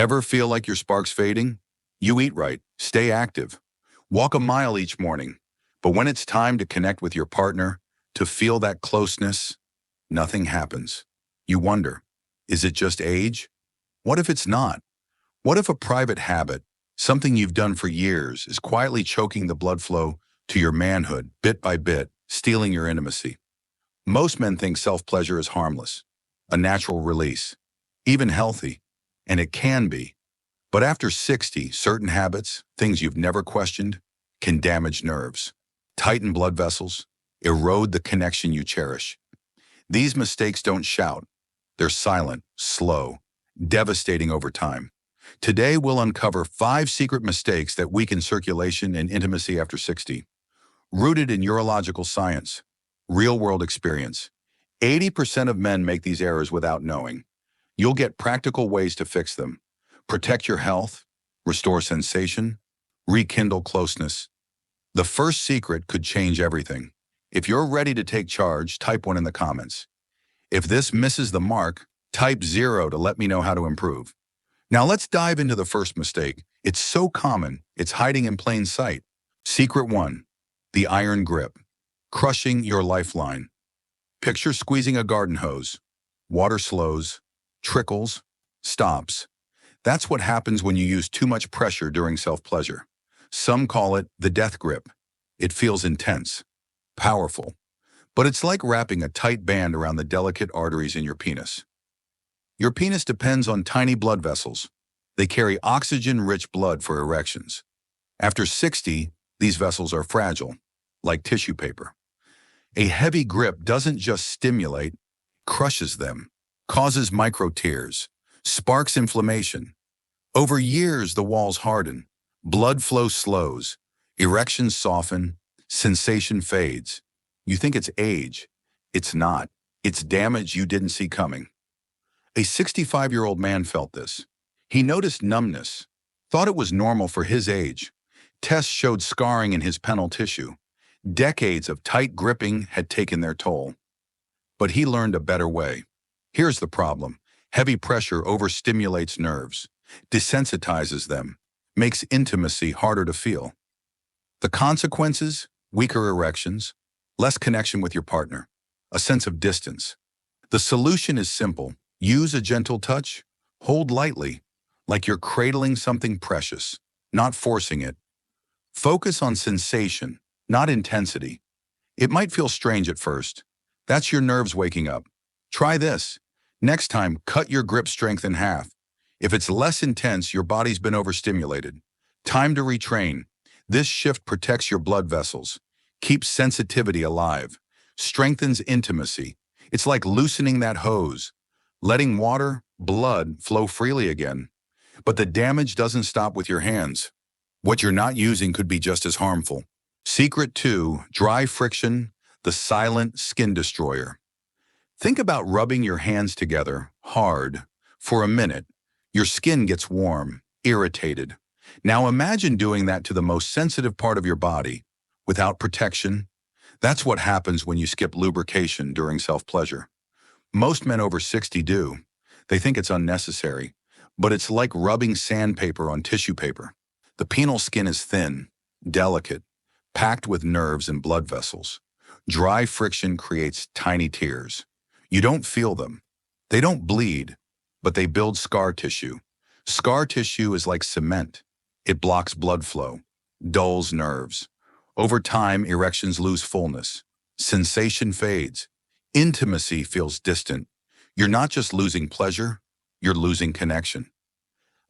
Ever feel like your spark's fading? You eat right, stay active, walk a mile each morning. But when it's time to connect with your partner, to feel that closeness, nothing happens. You wonder, is it just age? What if it's not? What if a private habit, something you've done for years, is quietly choking the blood flow to your manhood, bit by bit, stealing your intimacy? Most men think self-pleasure is harmless, a natural release, even healthy, and it can be. But after 60, certain habits, things you've never questioned, can damage nerves, tighten blood vessels, erode the connection you cherish. These mistakes don't shout. They're silent, slow, devastating over time. Today, we'll uncover 5 secret mistakes that weaken circulation and intimacy after 60. Rooted in urological science, real-world experience, 80% of men make these errors without knowing. You'll get practical ways to fix them. Protect your health, restore sensation, rekindle closeness. The first secret could change everything. If you're ready to take charge, type 1 in the comments. If this misses the mark, type 0 to let me know how to improve. Now let's dive into the first mistake. It's so common, it's hiding in plain sight. Secret 1, the iron grip, crushing your lifeline. Picture squeezing a garden hose. Water slows, trickles, stops. That's what happens when you use too much pressure during self-pleasure. Some call it the death grip. It feels intense, powerful, but it's like wrapping a tight band around the delicate arteries in your penis. Your penis depends on tiny blood vessels. They carry oxygen-rich blood for erections. After 60, these vessels are fragile, like tissue paper. A heavy grip doesn't just stimulate, crushes them, causes micro tears, sparks inflammation. Over years, the walls harden, blood flow slows, erections soften, sensation fades. You think it's age. It's not. It's damage you didn't see coming. A 65-year-old man felt this. He noticed numbness, thought it was normal for his age. Tests showed scarring in his penile tissue. Decades of tight gripping had taken their toll. But he learned a better way. Here's the problem. Heavy pressure overstimulates nerves, desensitizes them, makes intimacy harder to feel. The consequences? Weaker erections, less connection with your partner, a sense of distance. The solution is simple. Use a gentle touch, hold lightly, like you're cradling something precious, not forcing it. Focus on sensation, not intensity. It might feel strange at first. That's your nerves waking up. Try this. Next time, cut your grip strength in half. If it's less intense, your body's been overstimulated. Time to retrain. This shift protects your blood vessels, keeps sensitivity alive, strengthens intimacy. It's like loosening that hose, letting water, blood flow freely again. But the damage doesn't stop with your hands. What you're not using could be just as harmful. Secret 2, dry friction, the silent skin destroyer. Think about rubbing your hands together, hard, for a minute. Your skin gets warm, irritated. Now imagine doing that to the most sensitive part of your body, without protection. That's what happens when you skip lubrication during self-pleasure. Most men over 60 do. They think it's unnecessary, but it's like rubbing sandpaper on tissue paper. The penile skin is thin, delicate, packed with nerves and blood vessels. Dry friction creates tiny tears. You don't feel them. They don't bleed, but they build scar tissue. Scar tissue is like cement. It blocks blood flow, dulls nerves. Over time, erections lose fullness. Sensation fades. Intimacy feels distant. You're not just losing pleasure, you're losing connection.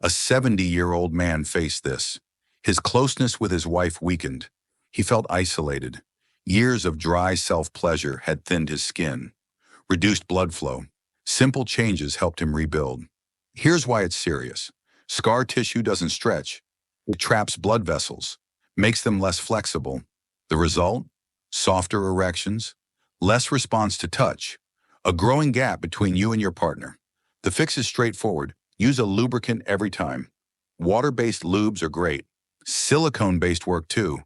A 70-year-old man faced this. His closeness with his wife weakened. He felt isolated. Years of dry self-pleasure had thinned his skin, reduced blood flow. Simple changes helped him rebuild. Here's why it's serious. Scar tissue doesn't stretch. It traps blood vessels, makes them less flexible. The result? Softer erections, less response to touch, a growing gap between you and your partner. The fix is straightforward. Use a lubricant every time. Water-based lubes are great. Silicone-based work too.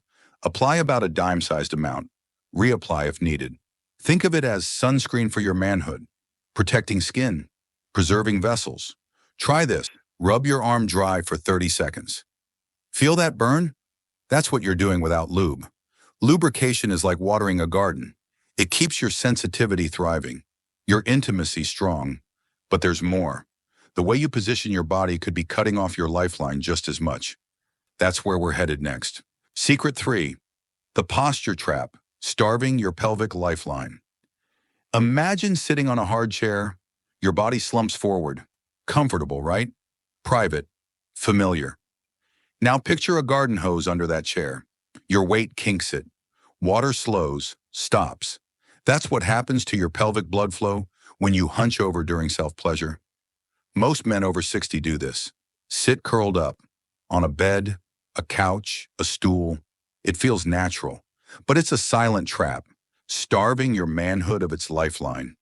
Apply about a dime-sized amount. Reapply if needed. Think of it as sunscreen for your manhood, protecting skin, preserving vessels. Try this. Rub your arm dry for 30 seconds. Feel that burn? That's what you're doing without lube. Lubrication is like watering a garden. It keeps your sensitivity thriving, your intimacy strong. But there's more. The way you position your body could be cutting off your lifeline just as much. That's where we're headed next. Secret 3. The posture trap, starving your pelvic lifeline. Imagine sitting on a hard chair. Your body slumps forward. Comfortable, right? Private. Familiar. Now picture a garden hose under that chair. Your weight kinks it. Water slows, stops. That's what happens to your pelvic blood flow when you hunch over during self-pleasure. Most men over 60 do this. Sit curled up on a bed, a couch, a stool. It feels natural, but it's a silent trap, starving your manhood of its lifeline.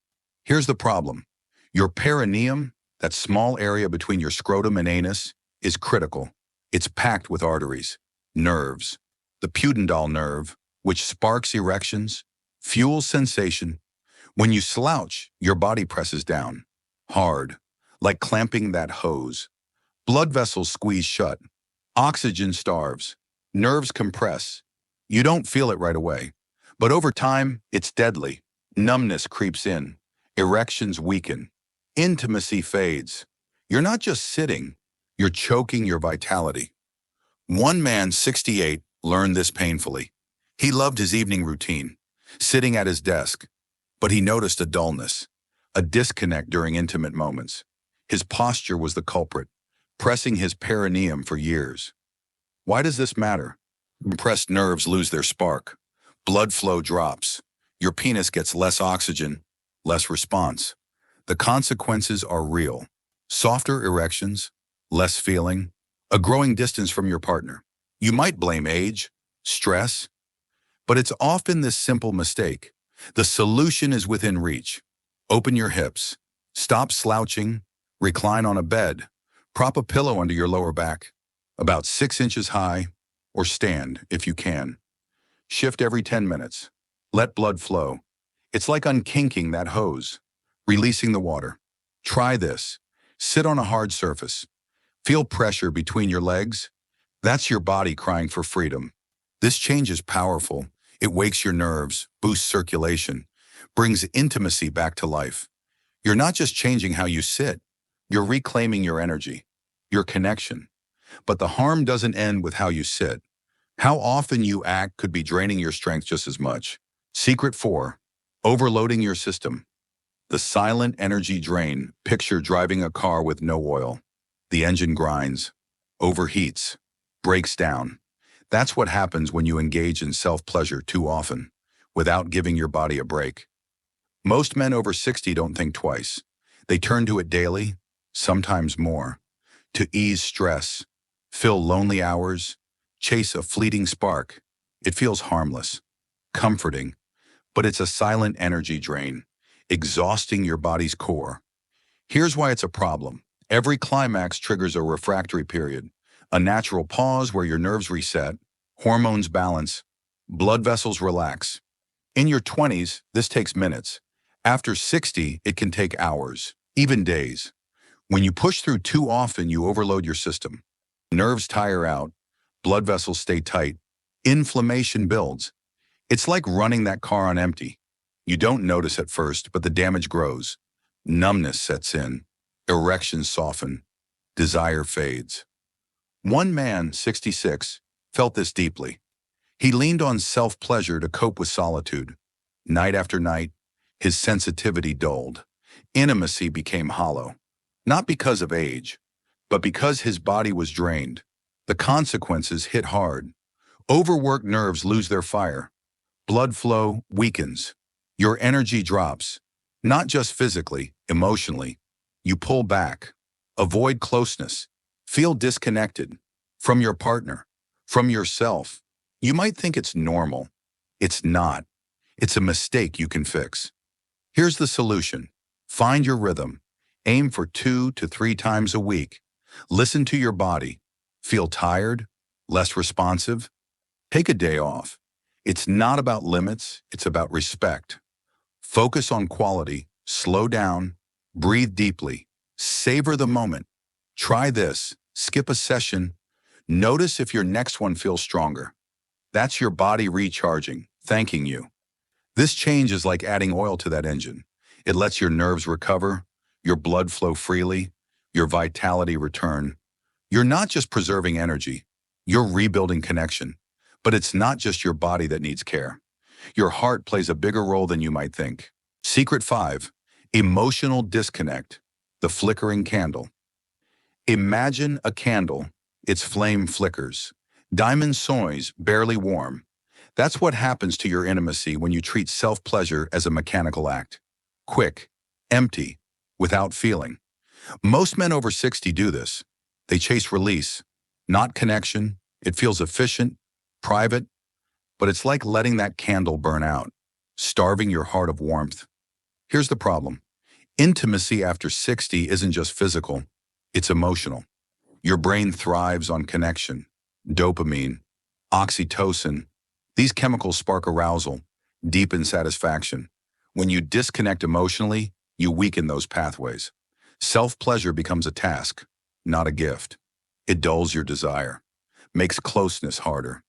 Here's the problem. Your perineum, that small area between your scrotum and anus, is critical. It's packed with arteries, nerves. The pudendal nerve, which sparks erections, fuels sensation. When you slouch, your body presses down, hard, like clamping that hose. Blood vessels squeeze shut. Oxygen starves. Nerves compress. You don't feel it right away. But over time, it's deadly. Numbness creeps in. Erections weaken. Intimacy fades. You're not just sitting, you're choking your vitality. One man, 68, learned this painfully. He loved his evening routine, sitting at his desk, but he noticed a dullness, a disconnect during intimate moments. His posture was the culprit, pressing his perineum for years. Why does this matter? Compressed nerves lose their spark. Blood flow drops. Your penis gets less oxygen, less response. The consequences are real. Softer erections, less feeling, a growing distance from your partner. You might blame age, stress, but it's often this simple mistake. The solution is within reach. Open your hips. Stop slouching. Recline on a bed. Prop a pillow under your lower back, about 6 inches high, or stand if you can. Shift every 10 minutes. Let blood flow. It's like unkinking that hose, releasing the water. Try this. Sit on a hard surface. Feel pressure between your legs. That's your body crying for freedom. This change is powerful. It wakes your nerves, boosts circulation, brings intimacy back to life. You're not just changing how you sit, you're reclaiming your energy, your connection. But the harm doesn't end with how you sit. How often you act could be draining your strength just as much. Secret 4. Overloading your system. The silent energy drain. Picture driving a car with no oil. The engine grinds, overheats, breaks down. That's what happens when you engage in self-pleasure too often, without giving your body a break. Most men over 60 don't think twice. They turn to it daily, sometimes more, to ease stress, fill lonely hours, chase a fleeting spark. It feels harmless, comforting, but it's a silent energy drain, exhausting your body's core. Here's why it's a problem. Every climax triggers a refractory period, a natural pause where your nerves reset, hormones balance, blood vessels relax. In your 20s, this takes minutes. After 60, it can take hours, even days. When you push through too often, you overload your system. Nerves tire out, blood vessels stay tight, inflammation builds. It's like running that car on empty. You don't notice at first, but the damage grows. Numbness sets in, erections soften, desire fades. One man, 66, felt this deeply. He leaned on self-pleasure to cope with solitude. Night after night, his sensitivity dulled. Intimacy became hollow. Not because of age, but because his body was drained. The consequences hit hard. Overworked nerves lose their fire. Blood flow weakens. Your energy drops. Not just physically, emotionally. You pull back. Avoid closeness. Feel disconnected. From your partner. From yourself. You might think it's normal. It's not. It's a mistake you can fix. Here's the solution. Find your rhythm. Aim for 2 to 3 times a week. Listen to your body. Feel tired? Less responsive? Take a day off. It's not about limits, it's about respect. Focus on quality, slow down, breathe deeply, savor the moment. Try this. Skip a session. Notice if your next one feels stronger. That's your body recharging, thanking you. This change is like adding oil to that engine. It lets your nerves recover, your blood flow freely, your vitality return. You're not just preserving energy, you're rebuilding connection. But it's not just your body that needs care. Your heart plays a bigger role than you might think. Secret 5. Emotional disconnect. The flickering candle. Imagine a candle. Its flame flickers. Diamond soys, barely warm. That's what happens to your intimacy when you treat self-pleasure as a mechanical act. Quick, empty, without feeling. Most men over 60 do this. They chase release, not connection. It feels efficient, private, but it's like letting that candle burn out, starving your heart of warmth. Here's the problem. Intimacy after 60 isn't just physical, it's emotional. Your brain thrives on connection, dopamine, oxytocin. These chemicals spark arousal, deepen satisfaction. When you disconnect emotionally, you weaken those pathways. Self-pleasure becomes a task, not a gift. It dulls your desire, makes closeness harder.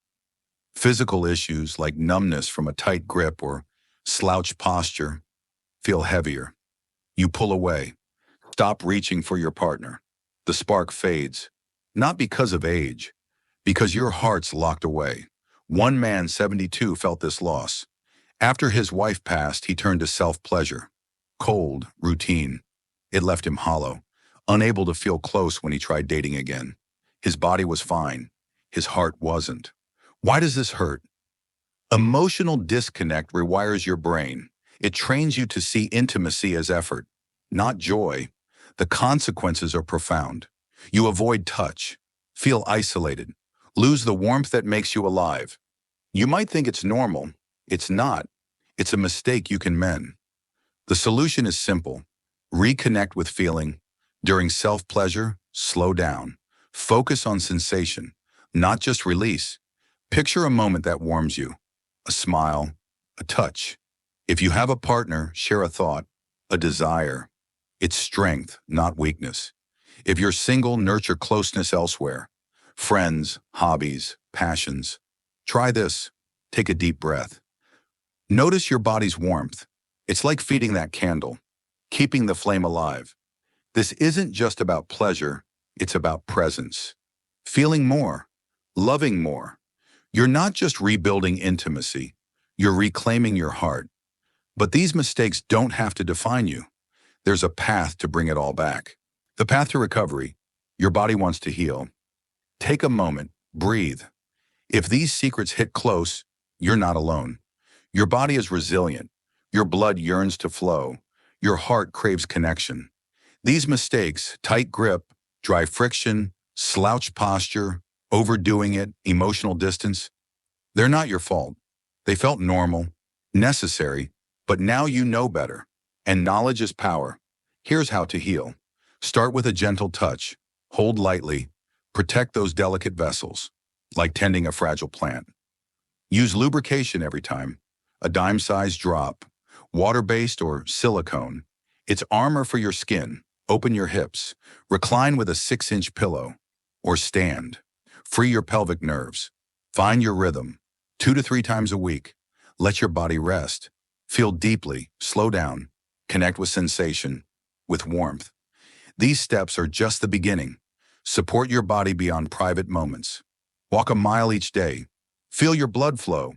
Physical issues like numbness from a tight grip or slouched posture feel heavier. You pull away, stop reaching for your partner. The spark fades, not because of age, because your heart's locked away. One man, 72, felt this loss. After his wife passed, he turned to self-pleasure. Cold, routine. It left him hollow, unable to feel close when he tried dating again. His body was fine. His heart wasn't. Why does this hurt? Emotional disconnect rewires your brain. It trains you to see intimacy as effort, not joy. The consequences are profound. You avoid touch, feel isolated, lose the warmth that makes you alive. You might think it's normal. It's not. It's a mistake you can mend. The solution is simple. Reconnect with feeling. During self-pleasure, slow down. Focus on sensation, not just release. Picture a moment that warms you. A smile, a touch. If you have a partner, share a thought, a desire. It's strength, not weakness. If you're single, nurture closeness elsewhere. Friends, hobbies, passions. Try this. Take a deep breath. Notice your body's warmth. It's like feeding that candle, keeping the flame alive. This isn't just about pleasure, it's about presence. Feeling more, loving more. You're not just rebuilding intimacy, you're reclaiming your heart. But these mistakes don't have to define you. There's a path to bring it all back. The path to recovery. Your body wants to heal. Take a moment, breathe. If these secrets hit close, you're not alone. Your body is resilient. Your blood yearns to flow. Your heart craves connection. These mistakes, tight grip, dry friction, slouched posture, overdoing it, emotional distance, they're not your fault. They felt normal, necessary, but now you know better. And knowledge is power. Here's how to heal. Start with a gentle touch. Hold lightly. Protect those delicate vessels, like tending a fragile plant. Use lubrication every time. A dime-sized drop, water-based or silicone. It's armor for your skin. Open your hips. Recline with a 6-inch pillow. Or stand. Free your pelvic nerves. Find your rhythm. 2 to 3 times a week. Let your body rest. Feel deeply. Slow down. Connect with sensation. With warmth. These steps are just the beginning. Support your body beyond private moments. Walk a mile each day. Feel your blood flow.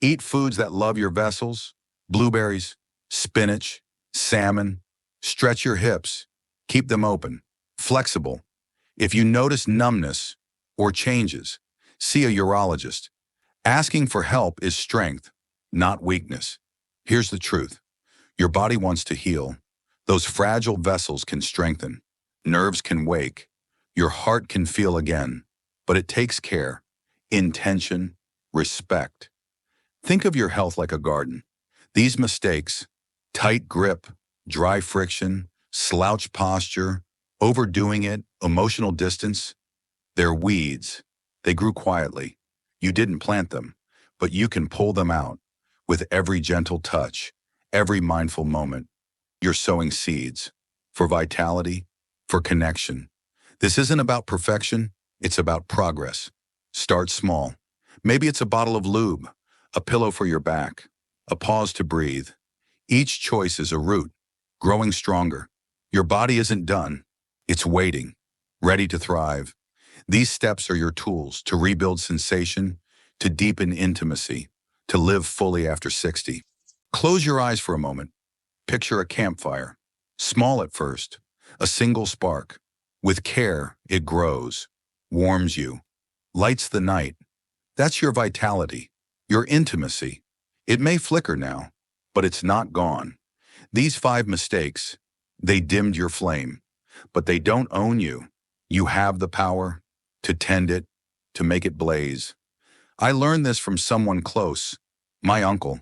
Eat foods that love your vessels. Blueberries, spinach, salmon. Stretch your hips. Keep them open, flexible. If you notice numbness or changes, see a urologist. Asking for help is strength, not weakness. Here's the truth. Your body wants to heal. Those fragile vessels can strengthen. Nerves can wake. Your heart can feel again. But it takes care, intention, respect. Think of your health like a garden. These mistakes, tight grip, dry friction, slouch posture, overdoing it, emotional distance, they're weeds. They grew quietly. You didn't plant them, but you can pull them out. With every gentle touch, every mindful moment, you're sowing seeds for vitality, for connection. This isn't about perfection, it's about progress. Start small. Maybe it's a bottle of lube, a pillow for your back, a pause to breathe. Each choice is a root, growing stronger. Your body isn't done. It's waiting, ready to thrive. These steps are your tools to rebuild sensation, to deepen intimacy, to live fully after 60. Close your eyes for a moment. Picture a campfire. Small at first, a single spark. With care, it grows, warms you, lights the night. That's your vitality, your intimacy. It may flicker now, but it's not gone. These 5 mistakes, they dimmed your flame, but they don't own you. You have the power to tend it, to make it blaze. I learned this from someone close, my uncle.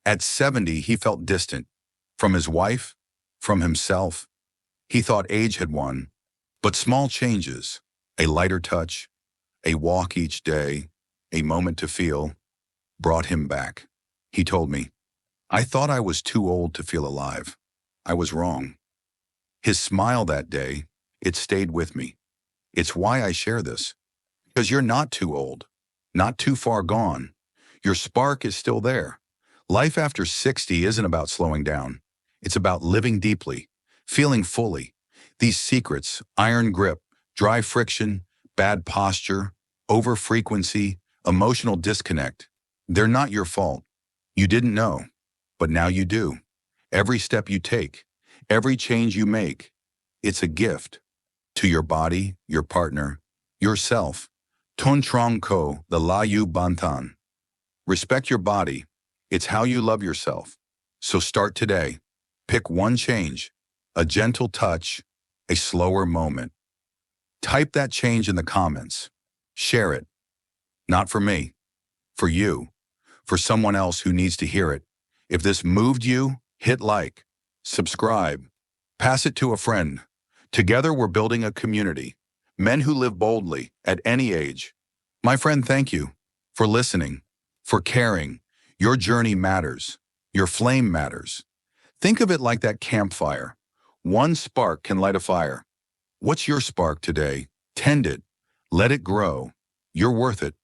At 70, he felt distant. From his wife, from himself. He thought age had won. But small changes, a lighter touch, a walk each day, a moment to feel, brought him back. He told me, I thought I was too old to feel alive. I was wrong. His smile that day, it stayed with me. It's why I share this. Because you're not too old, not too far gone. Your spark is still there. Life after 60 isn't about slowing down. It's about living deeply, feeling fully. These secrets, iron grip, dry friction, bad posture, over-frequency, emotional disconnect, they're not your fault. You didn't know, but now you do. Every step you take, every change you make, it's a gift to your body, your partner, yourself. Ton trong ko the la yu bantan. Respect your body. It's how you love yourself. So start today. Pick one change, a gentle touch, a slower moment. Type that change in the comments. Share it. Not for me, for you, for someone else who needs to hear it. If this moved you, hit like, subscribe, pass it to a friend. Together we're building a community. Men who live boldly at any age. My friend, thank you for listening, for caring. Your journey matters. Your flame matters. Think of it like that campfire. One spark can light a fire. What's your spark today? Tend it. Let it grow. You're worth it.